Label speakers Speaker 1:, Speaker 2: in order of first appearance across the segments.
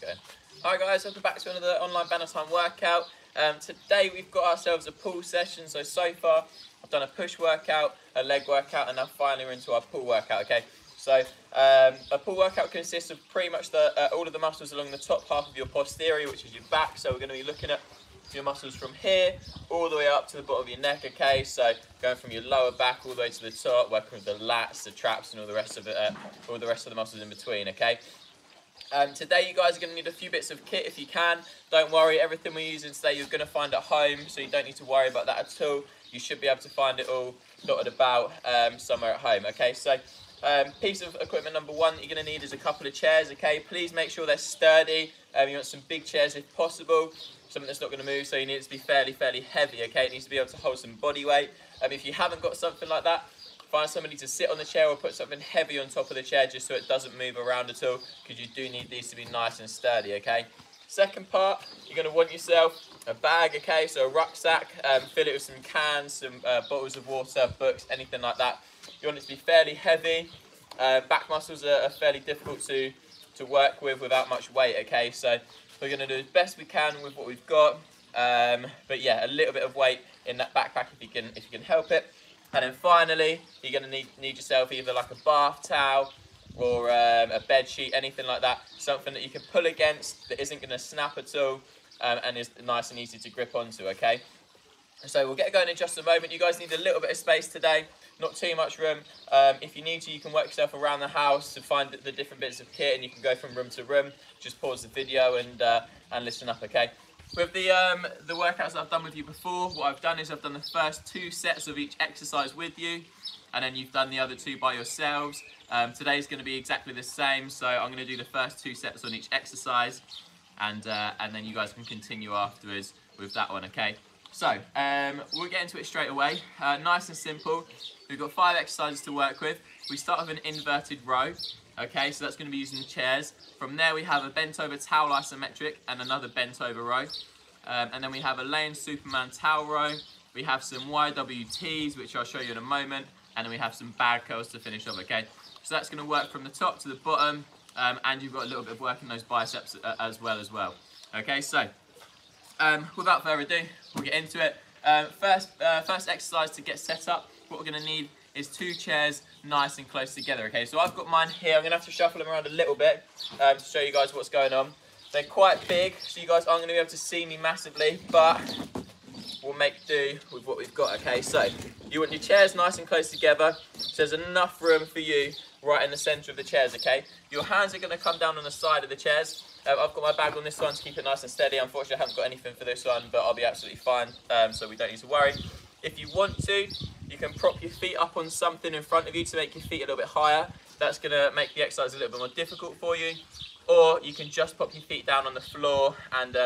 Speaker 1: we go. Hi guys, welcome back to another online banner time workout. Today we've got ourselves a pull session. So far I've done a push workout, a leg workout, and now finally we're into our pull workout. Okay, so a pull workout consists of pretty much all of the muscles along the top half of your posterior, which is your back. So we're going to be looking at your muscles from here all the way up to the bottom of your neck. Okay, so going from your lower back all the way to the top, working with the lats, the traps, and all the rest of it, all the rest of the muscles in between. Okay. Today you guys are going to need a few bits of kit if you can. Don't worry, everything we're using today you're going to find at home, so you don't need to worry about that at all. You should be able to find it all dotted about somewhere at home. Okay, so piece of equipment number one that you're going to need is a couple of chairs. Okay, please make sure they're sturdy. You want some big chairs if possible, something that's not going to move, so you need it to be fairly heavy. Okay, it needs to be able to hold some body weight. If you haven't got something like that, find somebody to sit on the chair or put something heavy on top of the chair just so it doesn't move around at all, because you do need these to be nice and sturdy. Okay, second part, you're going to want yourself a bag. Okay, so a rucksack, fill it with some cans, some bottles of water, books, anything like that. You want it to be fairly heavy. Back muscles are fairly difficult to work with without much weight. Okay, so we're going to do as best we can with what we've got, but yeah, a little bit of weight in that backpack if you can help it. And then finally, you're going to need yourself either like a bath towel or a bed sheet, anything like that, something that you can pull against that isn't going to snap at all, and is nice and easy to grip onto. Okay, so we'll get going in just a moment. You guys need a little bit of space today, not too much room. If you need to, you can work yourself around the house to find the different bits of kit, and you can go from room to room. Just pause the video and listen up. Okay. With the workouts that I've done with you before, what I've done is I've done the first 2 sets of each exercise with you, and then you've done the other 2 by yourselves. Today's going to be exactly the same, so I'm going to do the first 2 sets on each exercise, and then you guys can continue afterwards with that one. Okay, so we'll get into it straight away. Nice and simple. We've got 5 exercises to work with. We start with an inverted row. Okay, so that's going to be using the chairs. From there we have a bent over towel isometric and another bent over row. And then we have a laying Superman towel row. We have some YWTs, which I'll show you in a moment. And then we have some bag curls to finish off. Okay, so that's going to work from the top to the bottom. And you've got a little bit of work in those biceps as well. Okay, so without further ado, we'll get into it. First exercise to get set up, what we're going to need is 2 chairs nice and close together. Okay, so I've got mine here. I'm going to have to shuffle them around a little bit to show you guys what's going on. They're quite big, so you guys aren't going to be able to see me massively, but we'll make do with what we've got. Okay, so you want your chairs nice and close together, so there's enough room for you right in the centre of the chairs. Okay, your hands are going to come down on the side of the chairs. I've got my bag on this one to keep it nice and steady. Unfortunately, I haven't got anything for this one, but I'll be absolutely fine, so we don't need to worry. If you want to, you can prop your feet up on something in front of you to make your feet a little bit higher. That's going to make the exercise a little bit more difficult for you. Or you can just pop your feet down on the floor and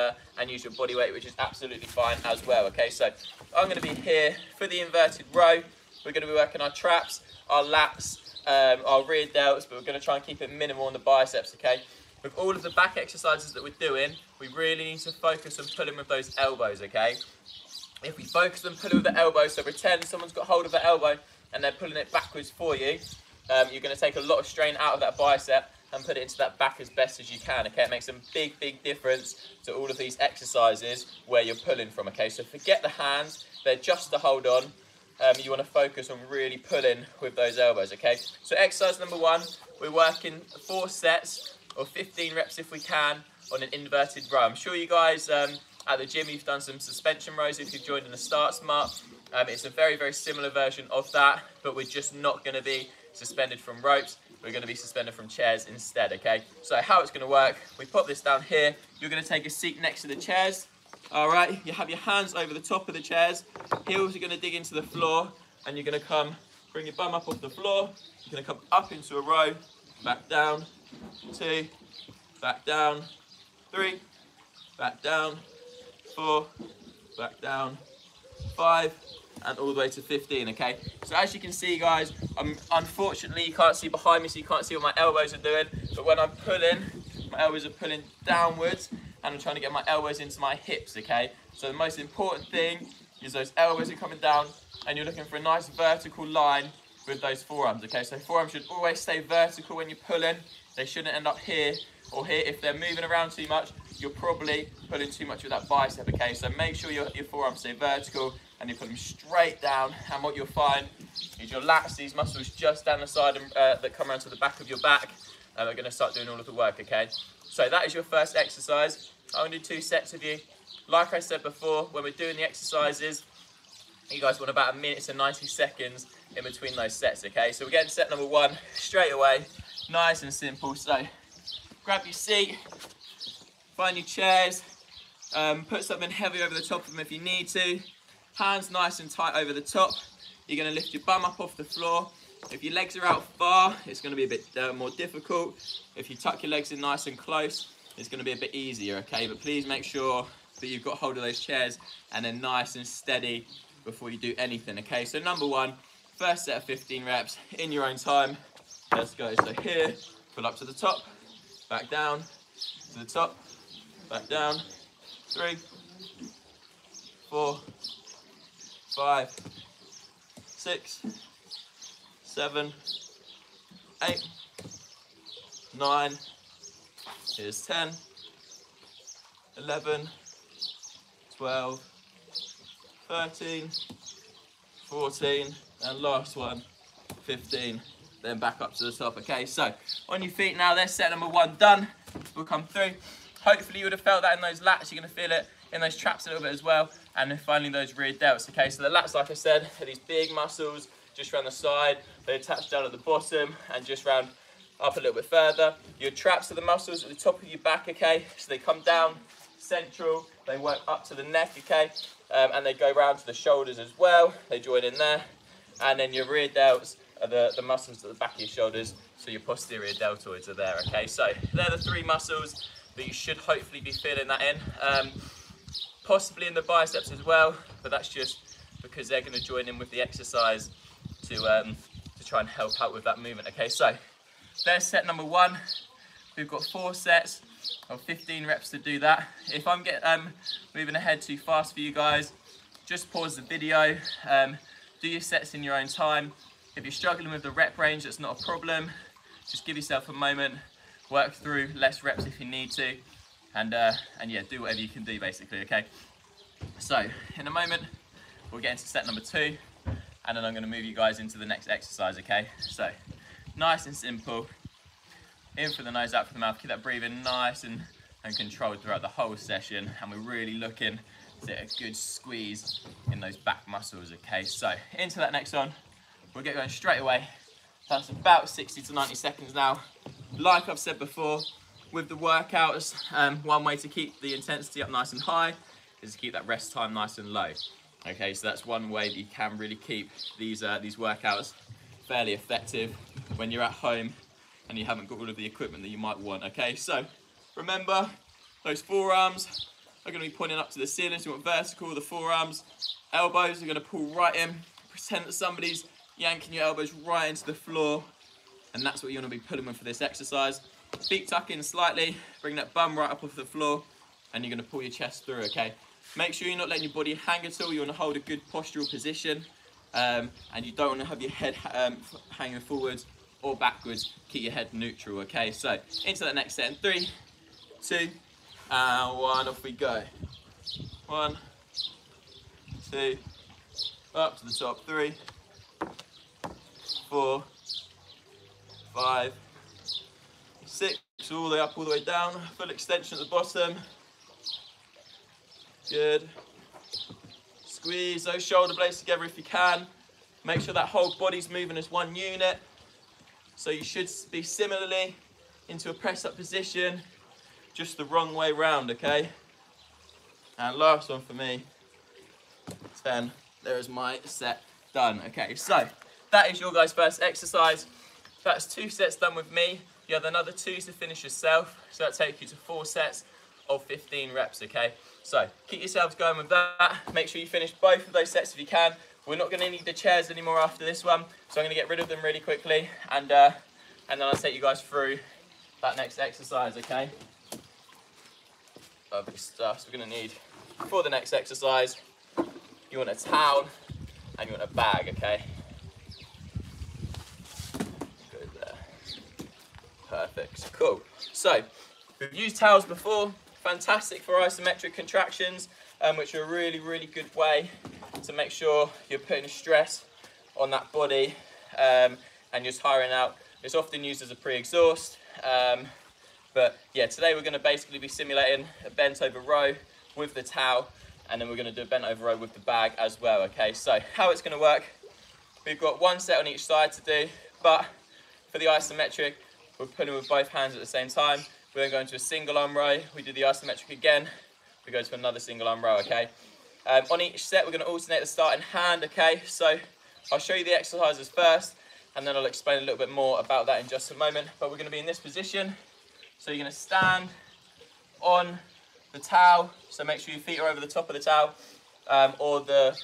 Speaker 1: use your body weight, which is absolutely fine as well. Okay, so I'm going to be here for the inverted row. We're going to be working our traps, our lats, our rear delts, but we're going to try and keep it minimal on the biceps. Okay. With all of the back exercises that we're doing, we really need to focus on pulling with those elbows. Okay. If we focus on pulling with the elbow, so pretend someone's got hold of the elbow and they're pulling it backwards for you, you're going to take a lot of strain out of that bicep and put it into that back as best as you can. Okay, it makes a big difference to all of these exercises where you're pulling from. Okay, so forget the hands, they're just to hold on. You want to focus on really pulling with those elbows. Okay, so exercise number 1, we're working 4 sets or 15 reps if we can on an inverted row. I'm sure you guys at the gym you've done some suspension rows if you've joined in the start smart. It's a very similar version of that, but we're just not going to be suspended from ropes. We're going to be suspended from chairs instead. Okay, so how it's going to work, we pop this down here. You're going to take a seat next to the chairs. All right, you have your hands over the top of the chairs, heels are going to dig into the floor, and you're going to bring your bum up off the floor. You're going to come up into a row, back down, 2, back down, 3, back down, 4, back down, 5, and all the way to 15. Okay, so as you can see guys, unfortunately you can't see behind me, so you can't see what my elbows are doing, but when I'm pulling, my elbows are pulling downwards and I'm trying to get my elbows into my hips. Okay, so the most important thing is those elbows are coming down and you're looking for a nice vertical line with those forearms. Okay, so forearms should always stay vertical when you're pulling. They shouldn't end up here or here, if they're moving around too much, you're probably pulling too much with that bicep, okay? So make sure your forearms stay vertical and you put them straight down. And what you'll find is your lats, these muscles just down the side that come around to the back of your back, are going to start doing all of the work, okay? So that is your first exercise. I'm going to do 2 sets of you. Like I said before, when we're doing the exercises, you guys want about 1 minute to 90 seconds in between those sets, okay? So we're getting set number 1 straight away. Nice and simple. So grab your seat, find your chairs, put something heavy over the top of them if you need to. Hands nice and tight over the top. You're going to lift your bum up off the floor. If your legs are out far, it's going to be a bit more difficult. If you tuck your legs in nice and close, it's going to be a bit easier, okay? But please make sure that you've got hold of those chairs and they're nice and steady before you do anything, okay? So number 1, first set of 15 reps in your own time. Let's go. So here, pull up to the top, back down, to the top, back down, 3, 4, 5, 6, 7, 8, 9, here's 10, 11, 12, 13, 14, and last one, 15, then back up to the top, okay? So, on your feet now, there's set number 1 done. We'll come through. Hopefully you would have felt that in those lats. You're going to feel it in those traps a little bit as well. And then finally those rear delts, okay? So the lats, like I said, are these big muscles just around the side. They attach down at the bottom and just round up a little bit further. Your traps are the muscles at the top of your back, okay? So they come down central, they work up to the neck, okay? And they go round to the shoulders as well. They join in there. And then your rear delts are the muscles at the back of your shoulders. So your posterior deltoids are there, okay? So they're the 3 muscles that you should hopefully be feeling that in. Possibly in the biceps as well, but that's just because they're going to join in with the exercise to try and help out with that movement, okay? So there's set number 1. We've got 4 sets of 15 reps to do that. If I'm moving ahead too fast for you guys, just pause the video, do your sets in your own time. If you're struggling with the rep range, that's not a problem. Just give yourself a moment, work through less reps if you need to, and yeah, do whatever you can do basically, okay? So in a moment, we'll get into set number 2, and then I'm going to move you guys into the next exercise, okay? So nice and simple. In through the nose, out through the mouth. Keep that breathing nice and controlled throughout the whole session. And we're really looking to get a good squeeze in those back muscles, okay? So into that next one, we'll get going straight away. That's about 60 to 90 seconds now. Like I've said before, with the workouts, one way to keep the intensity up nice and high is to keep that rest time nice and low. Okay, so that's one way that you can really keep these workouts fairly effective when you're at home and you haven't got all of the equipment that you might want, okay? So remember, those forearms are going to be pointing up to the ceiling, so you want vertical, the forearms. Elbows are going to pull right in. Pretend that somebody's yanking your elbows right into the floor, and that's what you want to be pulling with for this exercise. Feet tuck in slightly, bring that bum right up off the floor, and you're going to pull your chest through, okay? Make sure you're not letting your body hang at all. You want to hold a good postural position, and you don't want to have your head hanging forwards or backwards. Keep your head neutral, okay? So into that next set in 3, 2, and 1, off we go. 1, 2, up to the top, 3, 4, 5, 6, all the way up, all the way down, full extension at the bottom. Good. Squeeze those shoulder blades together if you can. Make sure that whole body's moving as one unit. So you should be similarly into a press up position, just the wrong way round, okay? And last one for me, 10. There is my set done. Okay, so that is your guys' first exercise. That's 2 sets done with me. You have another 2 to finish yourself. So that takes you to 4 sets of 15 reps, okay? So keep yourselves going with that. Make sure you finish both of those sets if you can. We're not going to need the chairs anymore after this one, so I'm going to get rid of them really quickly, and then I'll take you guys through that next exercise, okay? Lovely stuff. So we're going to need, for the next exercise, you want a towel and you want a bag, okay? Go there. Perfect. Cool. So We've used towels before, fantastic for isometric contractions, which are a really, really good way to make sure you're putting stress on that body and you're tiring out. It's often used as a pre-exhaust, but yeah, today we're going to basically be simulating a bent over row with the towel, and then we're going to do a bent over row with the bag as well. Okay, so how it's going to work, we've got one set on each side to do, but for the isometric, we're pulling with both hands at the same time. We then go into a single arm row, we do the isometric again, we go to another single arm row, okay? On each set, we're going to alternate the starting hand, okay? So I'll show you the exercises first, and then I'll explain a little bit more about that in just a moment. But we're going to be in this position. So you're going to stand on the towel, so make sure your feet are over the top of the towel, or the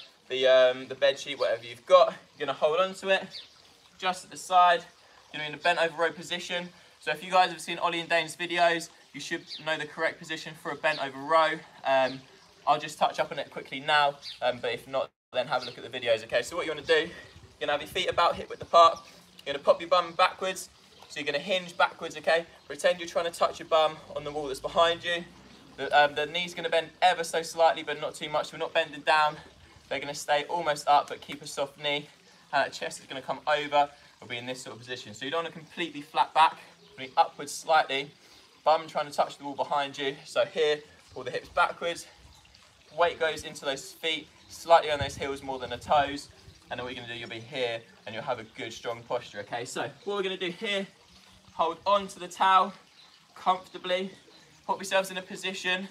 Speaker 1: bed sheet, whatever you've got. You're going to hold on to it, just at the side. You're in a bent over row position. So if you guys have seen Ollie and Dane's videos, you should know the correct position for a bent over row. I'll just touch up on it quickly now, but if not, then have a look at the videos, okay? So what you want to do, you're going to have your feet about hip width apart. You're going to pop your bum backwards, so you're going to hinge backwards, okay? Pretend you're trying to touch your bum on the wall that's behind you. The knee's going to bend ever so slightly, but not too much. We're not bending down. They're going to stay almost up, but keep a soft knee. Chest is going to come over. We'll be in this sort of position. So you don't want to completely flat back. Be upwards slightly. Bum trying to touch the wall behind you. So here, pull the hips backwards. Weight goes into those feet, slightly on those heels more than the toes. And then what you're going to do, you'll be here, and you'll have a good, strong posture, okay? So what we're going to do here, hold on to the towel comfortably. Put yourselves in a position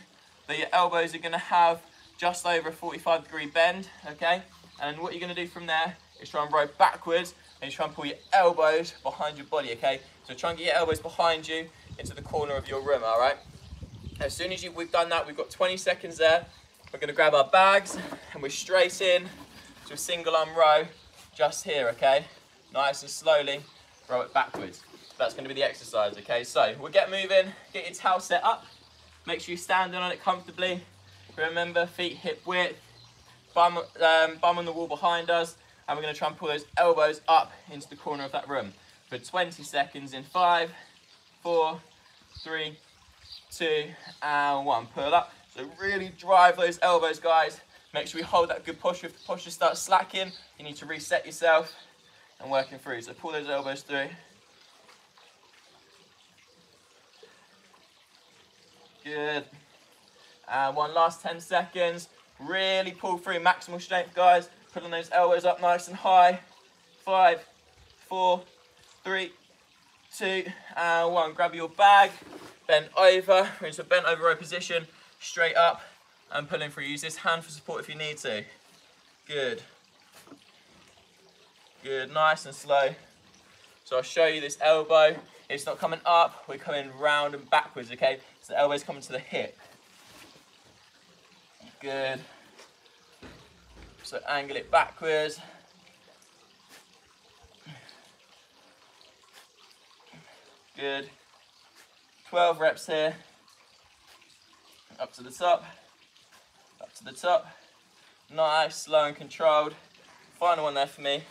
Speaker 1: that your elbows are going to have just over a 45-degree bend, okay? And what you're going to do from there is try and row backwards, and you try and pull your elbows behind your body, okay? So try and get your elbows behind you into the corner of your room, all right? As soon as we've done that, we've got 20 seconds there. We're going to grab our bags, and we're straight in to a single arm row just here, okay? Nice and slowly row it backwards. That's going to be the exercise, okay? So we'll get moving, get your towel set up. Make sure you're standing on it comfortably. Remember, feet hip width, bum on the wall behind us. And we're going to try and pull those elbows up into the corner of that room for 20 seconds in 5, 4, 3, 2, and 1. Pull up. So really drive those elbows, guys. Make sure we hold that good posture. If the posture starts slacking, you need to reset yourself and working through. So pull those elbows through. Good. And one last 10 seconds. Really pull through, maximal strength, guys. Pulling those elbows up nice and high. 5, 4, 3, 2, and 1. Grab your bag, bend over. We're into a bent over row position. Straight up and pulling through. Use this hand for support if you need to. Good. Good, nice and slow. So I'll show you this elbow. It's not coming up, we're coming round and backwards, okay? So the elbow's coming to the hip. Good. So angle it backwards. Good. 12 reps here. Up to the top. Up to the top. Nice, slow and controlled. Final one there for me.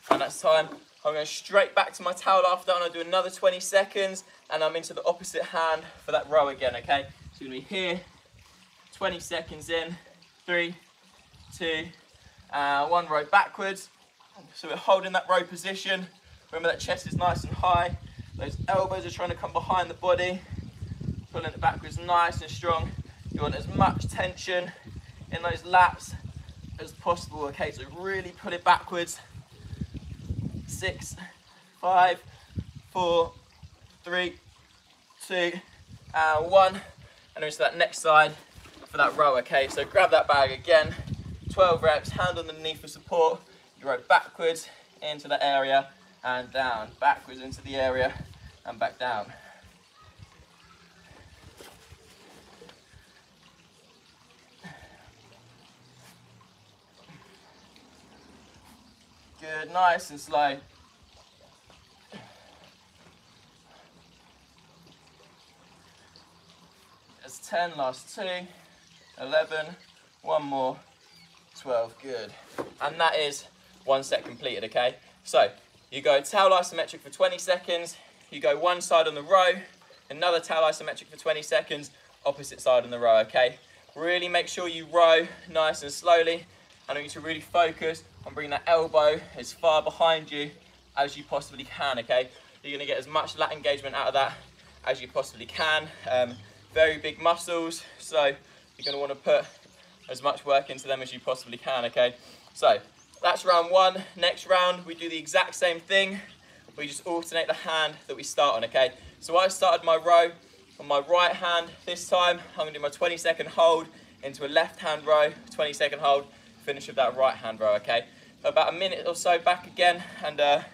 Speaker 1: And that's time. I'm going straight back to my towel after, and I'll do another 20 seconds, and I'm into the opposite hand for that row again, okay? So you're going to be here, 20 seconds in, 3, 2, 1, row backwards. So we're holding that row position. Remember that chest is nice and high. Those elbows are trying to come behind the body. Pulling it backwards nice and strong. You want as much tension in those lats as possible, okay? So really pull it backwards. 6, 5, 4, 3, 2, and 1. And into that next side for that row, okay? So grab that bag again, 12 reps, hand on the knee for support. You row backwards into that area and down, backwards into the area and back down. Good, nice and slow. That's 10, last 2, 11, one more, 12, good. And that is one set completed, okay? So, you go towel isometric for 20 seconds, you go one side on the row, Another towel isometric for 20 seconds, opposite side on the row, okay? Really make sure you row nice and slowly. I want you to really focus on bringing that elbow as far behind you as you possibly can, okay? You're gonna get as much lat engagement out of that as you possibly can. Very big muscles, so you're gonna wanna put as much work into them as you possibly can, okay? So that's round one. Next round, we do the exact same thing. We just alternate the hand that we start on, okay? So I started my row on my right hand. This time, I'm gonna do my 20-second hold into a left hand row, 20-second hold, finish with that right hand row, okay? About a minute or so back again, and then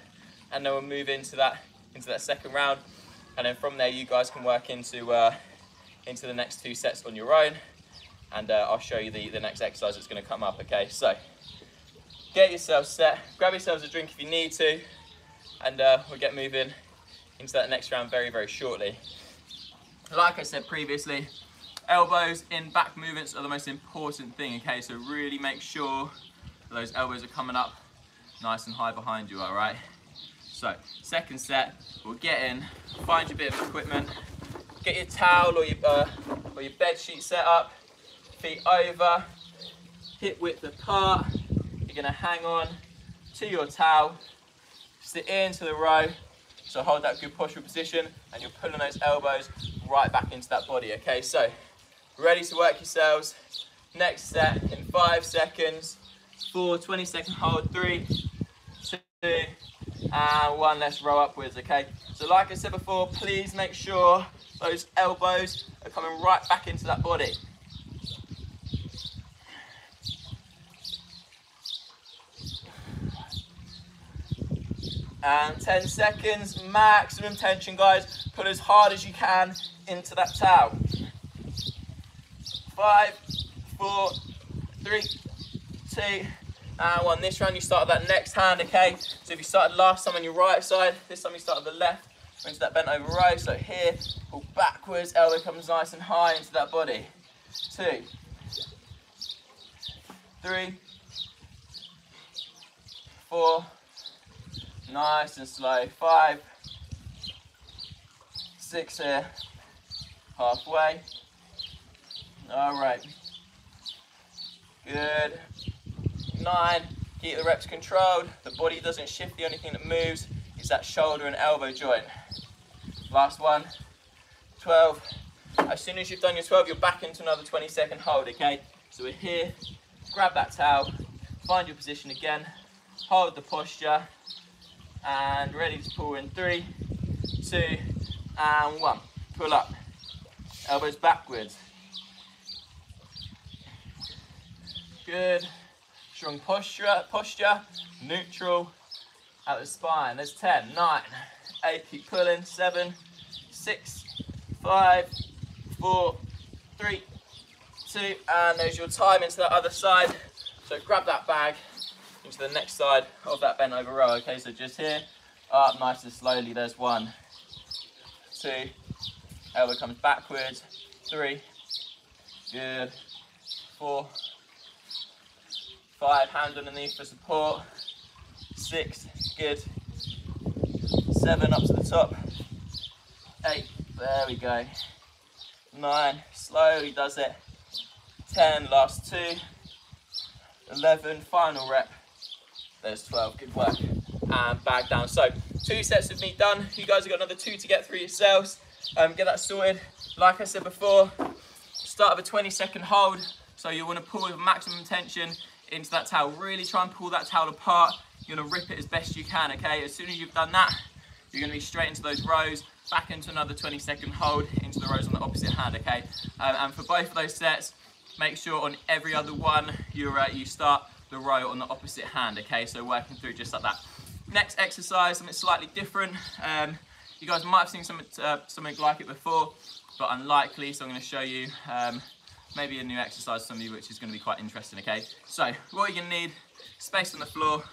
Speaker 1: we'll move into that second round. And then from there, you guys can work into the next 2 sets on your own. And I'll show you the next exercise that's gonna come up, okay? So, get yourselves set, grab yourselves a drink if you need to, and we'll get moving into that next round very, very shortly. Like I said previously, elbows in back movements are the most important thing, okay? So really make sure that those elbows are coming up nice and high behind you, all right? So, second set, we'll get in, find your bit of equipment, get your towel or your bed sheet set up, feet over, hip width apart. You're gonna hang on to your towel, sit into the row, so hold that good postural position, and you're pulling those elbows right back into that body, okay? So, ready to work yourselves. Next set in 5 seconds, 4, 20-second hold, 3, 2, and 1, let's row upwards, okay? So like I said before, please make sure those elbows are coming right back into that body. And 10 seconds, maximum tension, guys. Pull as hard as you can into that towel. 5, 4, 3, 2, and 1. This round you start with that next hand, okay? So if you started last time on your right side, this time you start with the left, into that bent over row. So here, pull backwards, elbow comes nice and high into that body. 2, 3, 4, nice and slow. 5, 6 here, halfway. All right, good. 9, keep the reps controlled. The body doesn't shift, the only thing that moves is that shoulder and elbow joint. Last one, 12. As soon as you've done your 12, you're back into another 20-second hold, okay? So we're here, grab that towel, find your position again, hold the posture, and ready to pull in 3, 2, and 1. Pull up, elbows backwards. Good, strong posture, neutral, out the spine. There's 10, 9, 8, keep pulling, 7, 6, 5, 4, 3, 2, and there's your time into that other side. So grab that bag into the next side of that bent over row, okay? So just here, up nice and slowly, there's 1, 2, elbow comes backwards, 3, good, 4, 5, hands underneath for support, 6, good, 7, up to the top, 8, there we go, 9, slowly does it, 10, last 2, 11, final rep, there's 12, good work, and back down. So 2 sets of me done. You guys have got another 2 to get through yourselves. Get that sorted. Like I said before, start with a 20-second hold, so you want to pull with maximum tension into that towel. Really try and pull that towel apart. You're going to rip it as best you can, okay? As soon as you've done that, you're going to be straight into those rows, back into another 20-second hold, into the rows on the opposite hand, okay? And for both of those sets, make sure on every other one, you start the row on the opposite hand, okay? So working through just like that. Next exercise, something slightly different. You guys might have seen something like it before, but unlikely, so I'm going to show you maybe a new exercise for some of you, which is going to be quite interesting, okay? So what you're going to need, space on the floor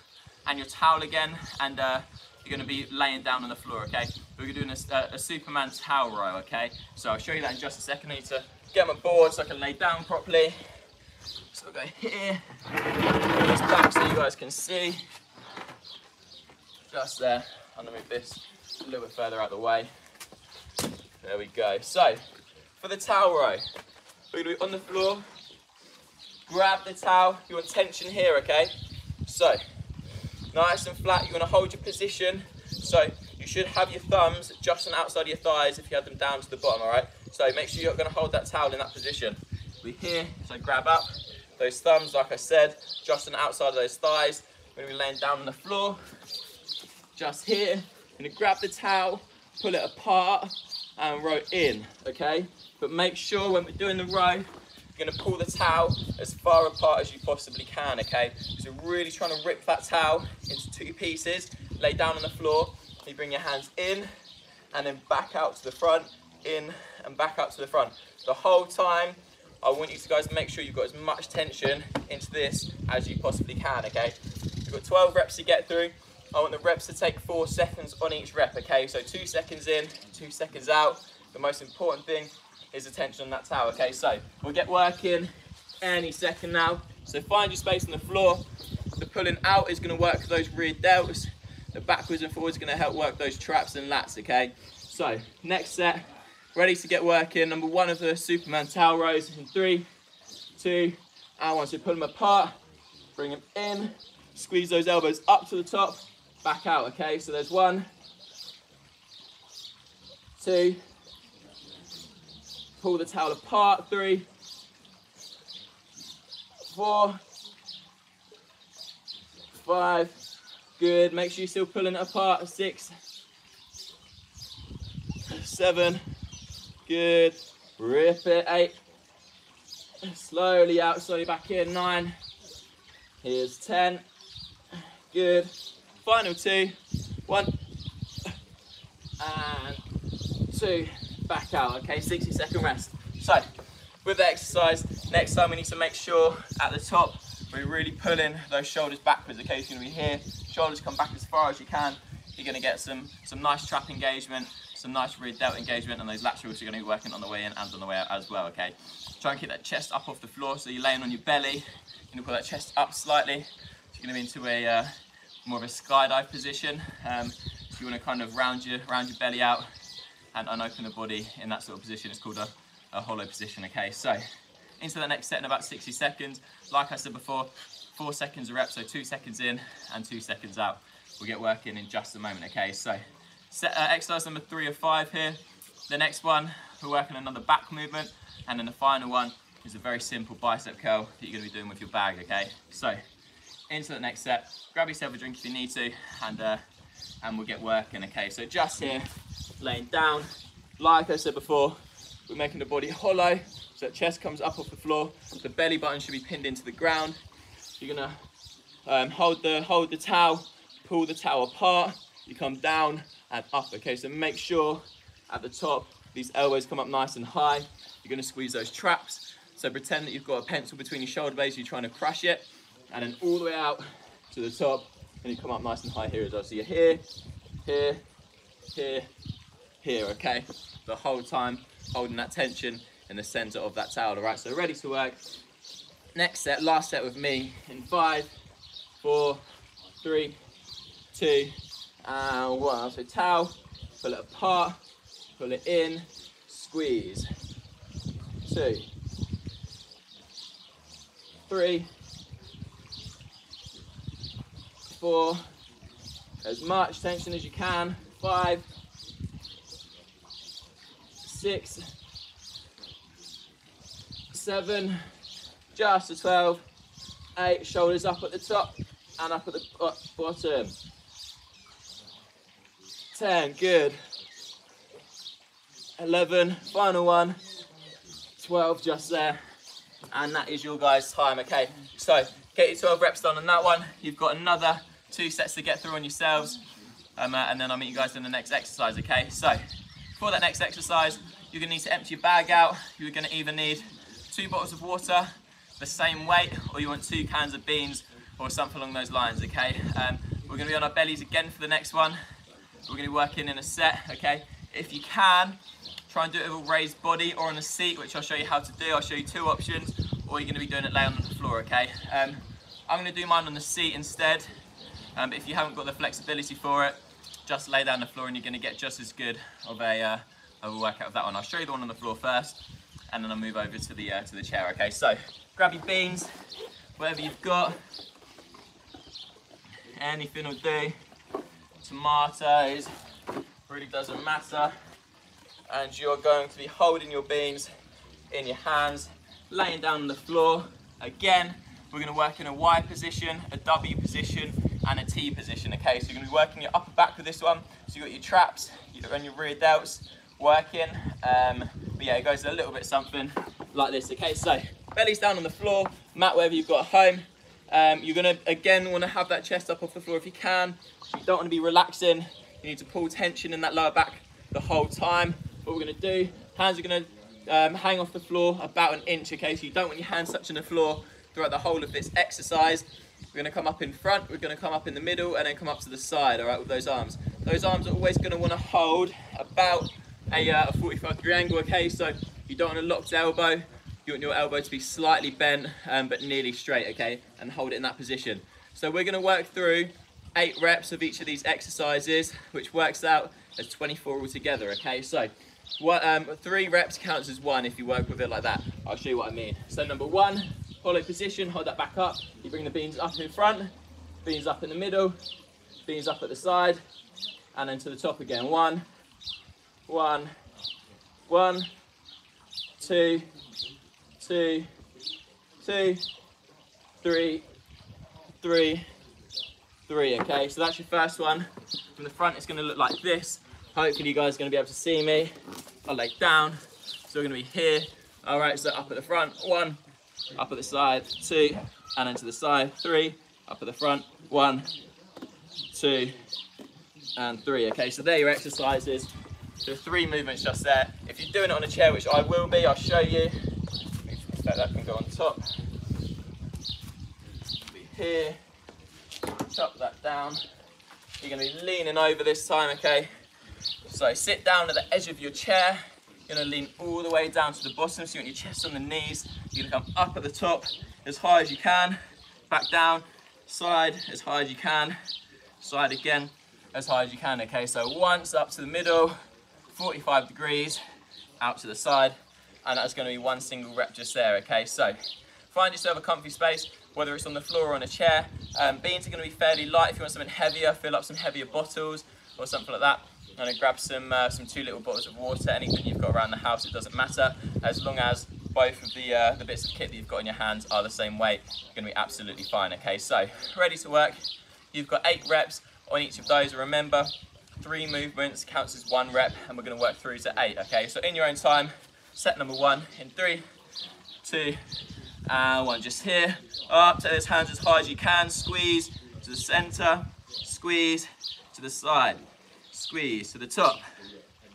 Speaker 1: and your towel again, and you're going to be laying down on the floor, okay? We're going to do a Superman towel row, okay? So I'll show you that in just a second. I need to get my board so I can lay down properly. So we'll go here, put this back so you guys can see. Just there. I'm going to move this a little bit further out of the way. There we go. So, for the towel row, we're going to be on the floor. Grab the towel. You want tension here, okay? So, nice and flat. You want to hold your position. So, you should have your thumbs just on the outside of your thighs if you have them down to the bottom, all right? So, make sure you're going to hold that towel in that position. We're here, so grab up. Those thumbs, like I said, just on the outside of those thighs. We're going to be laying down on the floor. Just here. You're going to grab the towel, pull it apart, and row in, okay? But make sure when we're doing the row, you're going to pull the towel as far apart as you possibly can, okay? So really trying to rip that towel into 2 pieces, lay down on the floor, you bring your hands in, and then back out to the front, in, and back out to the front. The whole time, I want you guys to make sure you've got as much tension into this as you possibly can, okay? You've got 12 reps to get through. I want the reps to take 4 seconds on each rep, okay? So 2 seconds in, 2 seconds out. The most important thing is the tension on that towel, okay? So we'll get working any second now. So find your space on the floor. The pulling out is gonna work those rear delts. The backwards and forwards is gonna help work those traps and lats, okay? So next set, ready to get working. Number 1 of the Superman towel rows in 3, 2, and 1. So pull them apart, bring them in, squeeze those elbows up to the top, back out, okay? So there's 1, 2, pull the towel apart, 3, 4, 5, good. Make sure you're still pulling it apart, 6, 7, good. Rip it, 8, slowly out, slowly back in, 9, here's 10, good. Final 2, 1, and 2, back out, okay, 60-second rest. So, with the exercise, next time we need to make sure at the top, we're really pulling those shoulders backwards, okay, so you're gonna be here, shoulders come back as far as you can, you're gonna get some nice trap engagement, some nice rear delt engagement, and those lats are also gonna be working on the way in and on the way out as well, okay. Try and keep that chest up off the floor, so you're laying on your belly, you're gonna pull that chest up slightly, so you're gonna be into a more of a skydive position. So you want to kind of round your belly out and unopen the body in that sort of position. It's called a hollow position, okay? So into the next set in about 60 seconds. Like I said before, 4 seconds a rep, so 2 seconds in and 2 seconds out. We'll get working in just a moment, okay? So exercise number 3 of 5 here. The next one, we're working another back movement, and then the final one is a very simple bicep curl that you're going to be doing with your bag, okay? So into the next set, grab yourself a drink if you need to, and we'll get working, okay? So just here, laying down, like I said before, we're making the body hollow, so that chest comes up off the floor, the belly button should be pinned into the ground. You're gonna hold the towel, pull the towel apart, you come down and up, okay? So make sure at the top, these elbows come up nice and high. You're gonna squeeze those traps, so pretend that you've got a pencil between your shoulder blades, you're trying to crush it, and then all the way out to the top, and you come up nice and high here as well. So you're here, here, here, here, okay? The whole time holding that tension in the center of that towel, all right? So ready to work. Next set, last set with me in 5, 4, 3, 2, and 1. So towel, pull it apart, pull it in, squeeze. 2, 3, 4, as much tension as you can, 5, 6, 7, just to 12, 8, shoulders up at the top and up at the bottom, 10, good, 11, final one, 12 just there, and that is your guys' time, okay? So get your 12 reps done on that one. You've got another 2 sets to get through on yourselves, and then I'll meet you guys in the next exercise, okay? So for that next exercise, you're gonna need to empty your bag out. You're gonna either need 2 bottles of water, the same weight, or you want 2 cans of beans or something along those lines, okay? We're gonna be on our bellies again for the next one. We're gonna be working in a set, okay? If you can, try and do it with a raised body or on a seat, which I'll show you how to do. I'll show you 2 options, or you're gonna be doing it laying on the floor, okay? I'm gonna do mine on the seat instead, but if you haven't got the flexibility for it, just lay down the floor and you're gonna get just as good of of a workout of that one. I'll show you the one on the floor first, and then I'll move over to the chair. Okay, so grab your beans, whatever you've got, anything will do. Tomatoes, really doesn't matter. And you're going to be holding your beans in your hands, laying down on the floor. Again, we're going to work in a Y position, a W position, and a T position. Okay, so you're going to be working your upper back with this one. So you've got your traps and your rear delts working. But yeah, it goes a little bit something like this. Okay, so belly's down on the floor, mat wherever you've got at home. You're going to, again, want to have that chest up off the floor if you can. You don't want to be relaxing. You need to pull tension in that lower back the whole time. What we're going to do, hands are going to hang off the floor about 1 inch, okay? So you don't want your hands touching the floor throughout the whole of this exercise. We're going to come up in front, we're going to come up in the middle, and then come up to the side, all right, with those arms. Those arms are always going to want to hold about a 45-degree angle, okay? So you don't want a locked elbow. You want your elbow to be slightly bent, but nearly straight, okay? And hold it in that position. So we're going to work through 8 reps of each of these exercises, which works out as 24 altogether, okay? So 3 reps counts as 1 if you work with it like that. I'll show you what I mean. So number 1, hollow position, hold that back up. You bring the beans up in front, beans up in the middle, beans up at the side, and then to the top again. 1, 1, 1, 2, 2, 2, 3, 3, 3, okay? So that's your first one. From the front, it's gonna look like this. Hopefully you guys are gonna be able to see me. I'll lay down. So we're gonna be here. All right, so up at the front, 1, up at the side, 2, and then to the side, 3, up at the front, 1, 2, and 3, okay? So there are your exercises. So 3 movements just there. If you're doing it on a chair, which I will be, I'll show you. That can go on top. Be here. Chop that down. You're going to be leaning over this time, okay? So sit down at the edge of your chair. You're going to lean all the way down to the bottom, so you want your chest on the knees. You're going to come up at the top as high as you can, back down, side as high as you can, side again as high as you can, okay? So once up to the middle, 45 degrees, out to the side, and that's going to be 1 single rep just there, okay? So find yourself a comfy space, whether it's on the floor or on a chair. Beans are going to be fairly light. If you want something heavier, fill up some heavier bottles or something like that. And then grab some 2 little bottles of water, anything you've got around the house, it doesn't matter. As long as both of the bits of kit that you've got in your hands are the same weight, you're going to be absolutely fine, okay? So, ready to work. You've got 8 reps on each of those. Remember, 3 movements counts as 1 rep, and we're going to work through to 8, okay? So in your own time, set number 1 in 3, 2, and 1. Just here, up, take those hands as high as you can, squeeze to the center, squeeze to the side, squeeze to the top,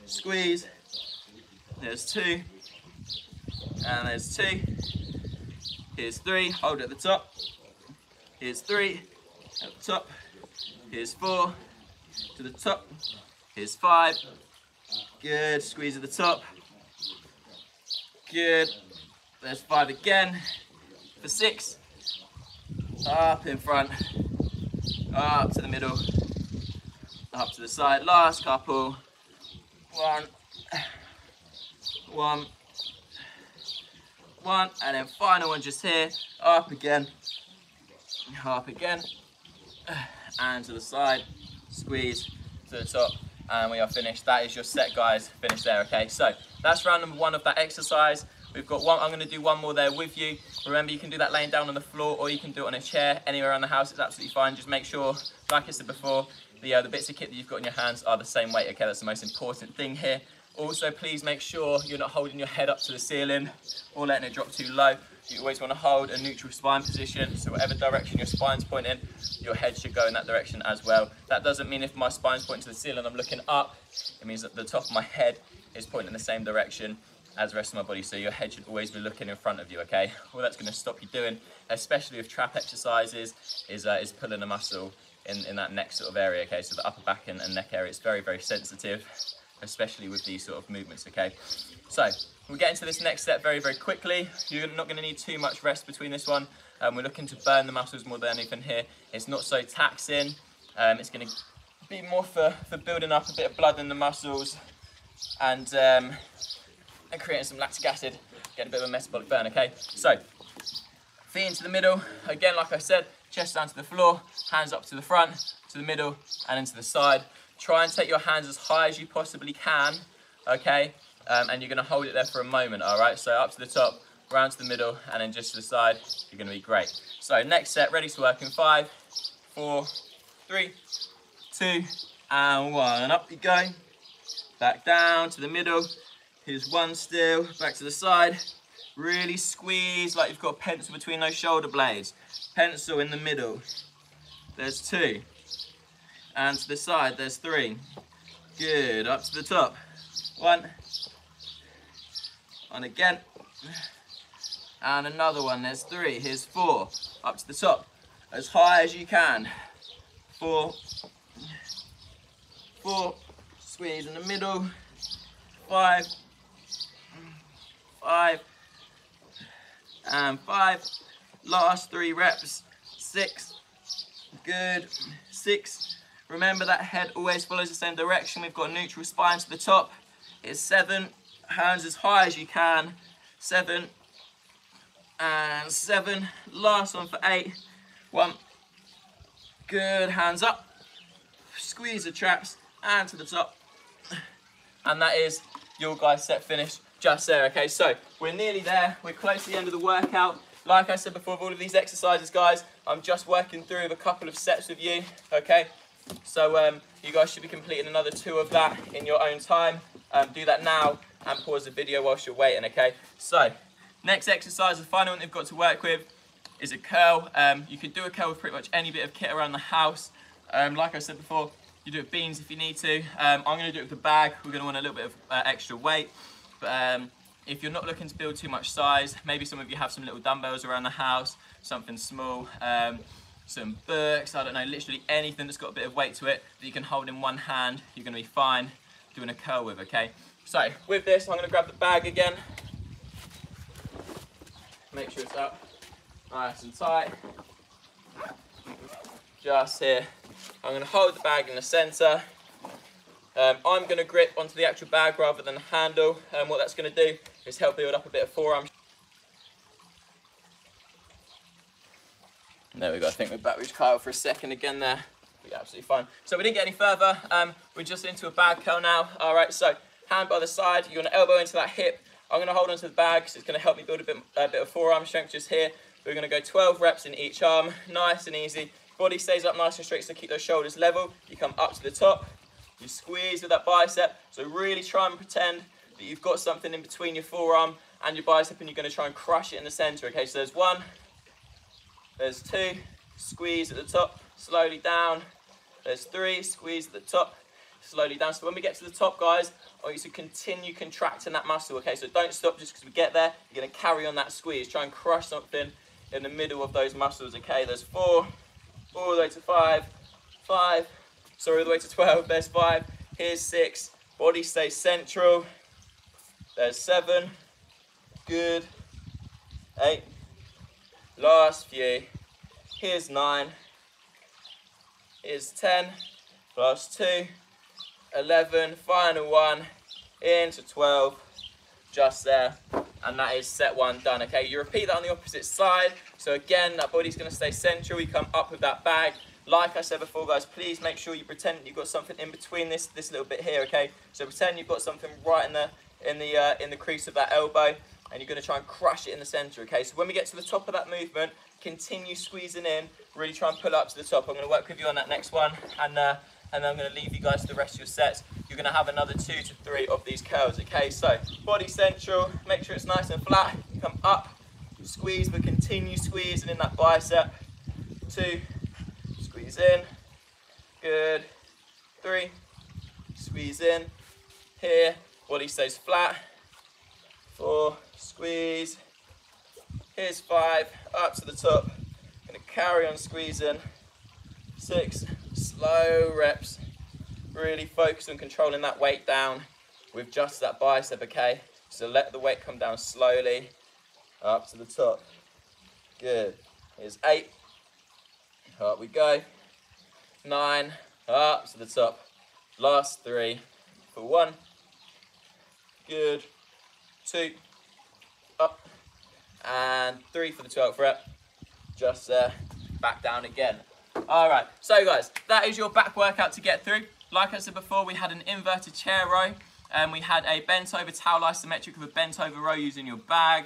Speaker 1: squeeze, there's 2, and there's 2, here's 3, hold at the top, here's 3, at the top, here's 4, to the top, here's 5, good, squeeze at the top, good, there's 5 again, for 6, up in front, up to the middle, up to the side, last couple, 1, 1, 1, and then final one just here, up again, and to the side, squeeze to the top, and we are finished. That is your set, guys, finished there, okay? So that's round number 1 of that exercise. We've got one, I'm going to do 1 more there with you. Remember, you can do that laying down on the floor, or you can do it on a chair, anywhere around the house, it's absolutely fine. Just make sure, like I said before, the bits of kit that you've got in your hands are the same weight, okay? That's the most important thing here. Also, please make sure you're not holding your head up to the ceiling or letting it drop too low. You always want to hold a neutral spine position, so whatever direction your spine's pointing, your head should go in that direction as well. That doesn't mean if my spine's pointing to the ceiling and I'm looking up, it means that the top of my head is pointing in the same direction as the rest of my body, so your head should always be looking in front of you, okay? All that's going to stop you doing, especially with trap exercises, is pulling a muscle in that neck sort of area, okay? So the upper back and neck area is very, very sensitive, especially with these sort of movements, okay? So we'll get into this next step very, very quickly. You're not going to need too much rest between this one. We're looking to burn the muscles more than anything here. It's not so taxing. It's going to be more for building up a bit of blood in the muscles, and creating some lactic acid, getting a bit of a metabolic burn, okay? So, feet into the middle, again, like I said, chest down to the floor, hands up to the front, to the middle, and into the side. Try and take your hands as high as you possibly can, okay? And you're gonna hold it there for a moment, all right? So up to the top, round to the middle, and then just to the side. You're gonna be great. So next set, ready to work in 5, 4, 3, 2, and 1. And up you go. Back down to the middle. Here's 1 still, back to the side. Really squeeze like you've got a pencil between those shoulder blades. Pencil in the middle. There's 2. And to the side, there's 3. Good, up to the top. 1. And again. And another one, there's 3. Here's 4. Up to the top. As high as you can. 4. 4. Squeeze in the middle. 5. 5. And 5. Last 3 reps. 6. Good. 6. Remember that head always follows the same direction. We've got a neutral spine to the top. It's 7. Hands as high as you can. 7. And 7. Last one for 8. 1. Good. Hands up. Squeeze the traps. And to the top. And that is your guys' set finished just there, okay? So we're nearly there. We're close to the end of the workout. Like I said before, of all of these exercises, guys, I'm just working through a couple of sets with you, okay? So you guys should be completing another 2 of that in your own time. Do that now and pause the video whilst you're waiting, okay? So next exercise, the final one they've got to work with is a curl. You can do a curl with pretty much any bit of kit around the house. Like I said before, you do it with beans if you need to. I'm going to do it with the bag. We're going to want a little bit of extra weight. But if you're not looking to build too much size, maybe some of you have some little dumbbells around the house, something small, some books, I don't know, literally anything that's got a bit of weight to it that you can hold in one hand, you're going to be fine doing a curl with, okay? So with this, I'm going to grab the bag again. Make sure it's up nice and tight. Just here. I'm going to hold the bag in the centre. I'm going to grip onto the actual bag rather than the handle. What that's going to do is help build up a bit of forearm. There we go. I think we're back with Kyle for a second again there. We're absolutely fine. So we didn't get any further. We're just into a bag curl now. All right, so hand by the side. You're going to elbow into that hip. I'm going to hold onto the bag, so it's going to help me build a bit of forearm strength just here. We're going to go 12 reps in each arm. Nice and easy. Body stays up nice and straight, so keep those shoulders level. You come up to the top. You squeeze with that bicep. So really try and pretend that you've got something in between your forearm and your bicep, and you're going to try and crush it in the center. Okay, so there's 1. There's 2, squeeze at the top, slowly down. There's 3, squeeze at the top, slowly down. So when we get to the top, guys, I want you to continue contracting that muscle, okay? So don't stop just because we get there. You're going to carry on that squeeze. Try and crush something in the middle of those muscles, okay? There's 4, all the way to 5, 5, sorry, all the way to 12. There's 5, here's 6. Body stays central. There's 7, good. 8. Last few. Here's 9. Here's 10. Last 2. 11. Final 1. Into 12. Just there. And that is set 1 done. Okay, you repeat that on the opposite side. So again, that body's going to stay central. You come up with that bag. Like I said before, guys, please make sure you pretend you've got something in between this little bit here. Okay, so pretend you've got something right in the crease of that elbow. And you're going to try and crush it in the center, okay? So when we get to the top of that movement, continue squeezing in, really try and pull up to the top. I'm going to work with you on that next one, and then I'm going to leave you guys to the rest of your sets. You're going to have another 2 to 3 of these curls, okay? So body central, make sure it's nice and flat. Come up, squeeze, but continue squeezing in that bicep. 2, squeeze in, good. 3, squeeze in, here, body stays flat. 4, squeeze. Here's 5, up to the top. Gonna carry on squeezing. 6, slow reps. Really focus on controlling that weight down with just that bicep, okay? So let the weight come down slowly, up to the top. Good. Here's 8. Up we go. 9, up to the top. Last 3 for 1, Good. 2, up, and 3 for the 12th rep. Just back down again. All right, so guys, that is your back workout to get through. Like I said before, we had an inverted chair row, and we had a bent over towel isometric with a bent over row using your bag.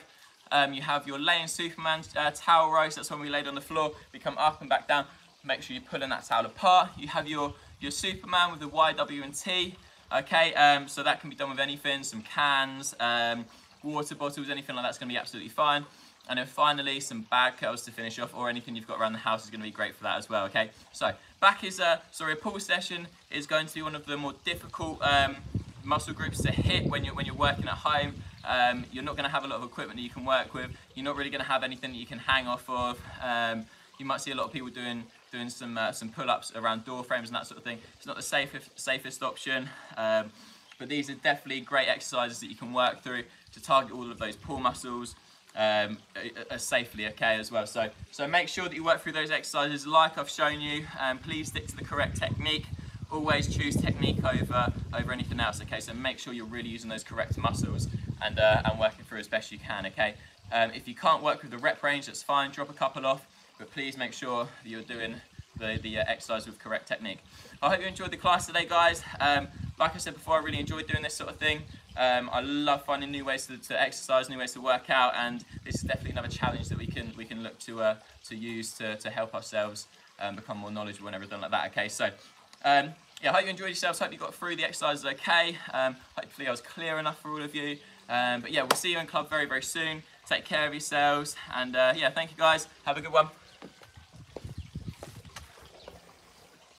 Speaker 1: You have your laying Superman towel row, so that's when we laid on the floor. We come up and back down. Make sure you're pulling that towel apart. You have your Superman with the Y, W, and T. Okay, so that can be done with anything, some cans, water bottles, anything like that's going to be absolutely fine. And then finally, some bag curls to finish off, or anything you've got around the house is going to be great for that as well, okay? So, back is, a pull session is going to be one of the more difficult muscle groups to hit when you're working at home. You're not going to have a lot of equipment that you can work with. You're not really going to have anything that you can hang off of. You might see a lot of people doing some pull-ups around door frames and that sort of thing. It's not the safest option, but these are definitely great exercises that you can work through to target all of those pull muscles safely, okay, as well. So make sure that you work through those exercises like I've shown you. Please stick to the correct technique. Always choose technique over anything else, okay? So make sure you're really using those correct muscles and working through as best you can, okay? If you can't work with the rep range, that's fine, drop a couple off, but please make sure that you're doing the exercise with correct technique. I hope you enjoyed the class today, guys. Like I said before, I really enjoyed doing this sort of thing. I love finding new ways to exercise, new ways to work out, and this is definitely another challenge that we can look to use to help ourselves become more knowledgeable and everything like that, okay? So, yeah, I hope you enjoyed yourselves. Hope you got through the exercises okay. Hopefully I was clear enough for all of you. But yeah, we'll see you in club very, very soon. Take care of yourselves. And yeah, thank you guys. Have a good one.